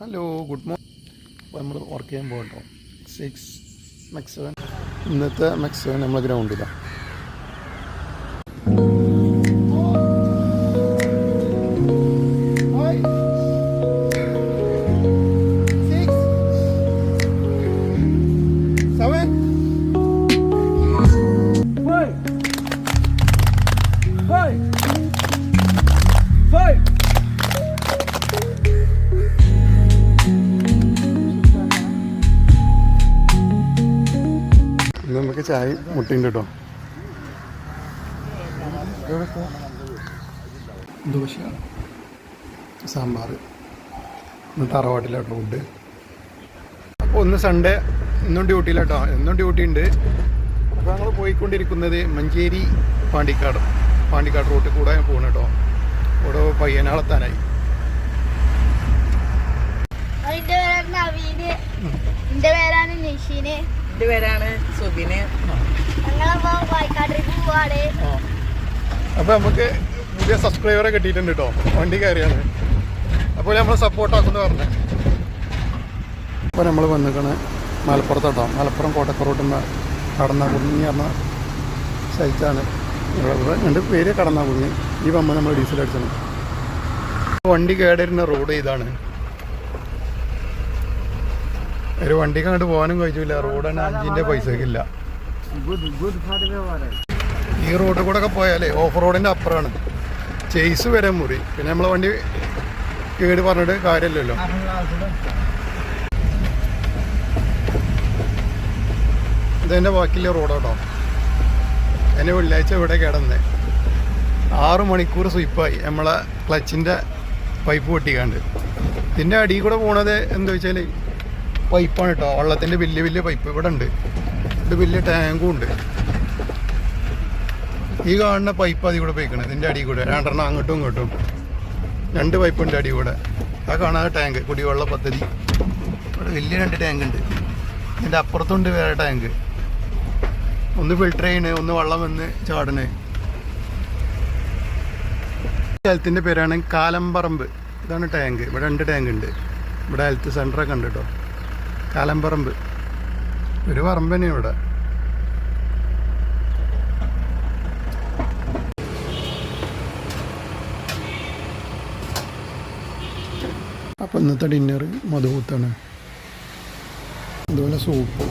Hello good morning. അപ്പോൾ നമ്മൾ work ചെയ്യാൻ പോകട്ടോ 6 Max 7. ഇന്നത്തെ Max 7 നമ്മളെ ഗ്രൗണ്ടിലാണ്. നമുക്ക് ചായ മുട്ടിയുണ്ട് കേട്ടോ. ദോശ സാമ്പാർ ഇന്ന് തറവാട്ടിലാട്ടോ ഫുഡ്. അപ്പോൾ ഒന്ന് സൺഡേ ഇന്നും ഡ്യൂട്ടിയിലാട്ടോ, എന്നും ഡ്യൂട്ടി ഉണ്ട്. അപ്പോൾ ഞങ്ങൾ പോയിക്കൊണ്ടിരിക്കുന്നത് മഞ്ചേരി പാണ്ടിക്കാട് റൂട്ടിൽ കൂടെ പോകണം കേട്ടോ. ഇവിടെ പയ്യനാളെത്താനായി. എന്റെ പേരാണ് നിഷീന്. എന്റെ പേരാണ് സുബിന്. അപ്പോൾ നമുക്ക് പുതിയ സബ്സ്ക്രൈബറെ കിട്ടിയിട്ടുണ്ട് കേട്ടോ. വണ്ടി കയറിയാണ്. അപ്പോൾ നമ്മൾ സപ്പോർട്ടാക്കുന്നു പറഞ്ഞു. അപ്പോൾ നമ്മൾ വന്നിക്കണ മലപ്പുറത്തോട്ടോ. മലപ്പുറം കോട്ടക്കറോട്ടുന്ന കടന്നാകുടുങ്ങി പറഞ്ഞ സ്ഥലത്താണ്. രണ്ട് പേര് കടന്നാകുടുങ്ങി. ഈ പമ്പ നമ്മൾ ഡീസൽ അടിച്ചത്. വണ്ടി കേടരുന്ന റോഡ് ഇതാണ്. ഒരു വണ്ടിക്ക് അങ്ങോട്ട് പോകാനും കഴിച്ചില്ല. റോഡാണ് 5 പൈസക്കില്ല. ഈ റോഡിൽ കൂടെ ഒക്കെ പോയാലേ ഓഫ് റോഡിൻ്റെ അപ്പുറമാണ്. ചേസ് വരെ മുറി. പിന്നെ നമ്മളെ വണ്ടി കേട് പറഞ്ഞിട്ട് കാര്യമില്ലല്ലോ. ഇതെൻ്റെ ബാക്കിയുള്ള റോഡാട്ടോ. എന്നെ വെള്ളിയാഴ്ച ഇവിടെ കിടന്നേ 6 മണിക്കൂർ സ്വീപ്പായി. നമ്മളെ ക്ലച്ചിൻ്റെ പൈപ്പ് പൊട്ടിക്കാണ്ട്. ഇതിൻ്റെ അടിയിൽ കൂടെ പോണത് എന്താ വെച്ചാൽ പൈപ്പാണ് കേട്ടോ. വെള്ളത്തിൻ്റെ വലിയ പൈപ്പ് ഇവിടെ ഉണ്ട്. ഇത് വലിയ ടാങ്കും ഉണ്ട്. ഈ കാണുന്ന പൈപ്പ് അതിൽ കൂടെ പോയിക്കണം. ഇതിൻ്റെ അടിയിൽ കൂടെ 2 അങ്ങോട്ടും ഇങ്ങോട്ടും 2 പൈപ്പുണ്ട് അടിയിൽ കൂടെ. ആ കാണാതെ ടാങ്ക് കുടിവെള്ള പദ്ധതി. ഇവിടെ വലിയ 2 ടാങ്ക് ഉണ്ട്. ഇതിൻ്റെ അപ്പുറത്തുണ്ട് വേറെ ടാങ്ക്. ഒന്ന് ഫിൽട്ടർ ചെയ്യണേ, ഒന്ന് വെള്ളം വന്ന് ചാടണേ. സ്ഥലത്തിൻ്റെ പേരാണ് കാലമ്പറമ്പ്. ഇതാണ് ടാങ്ക്. ഇവിടെ 2 ടാങ്ക് ഉണ്ട്. ഇവിടെ ഹെൽത്ത് സെൻ്ററൊക്കെ ഉണ്ട് കേട്ടോ. കാലമ്പറമ്പ് ഒരു പറമ്പ് തന്നെയാണ് ഇവിടെ. അപ്പം ഇന്നത്തെ ഡിന്നർ മധുകൂത്താണ്. അതുപോലെ സൂപ്പ്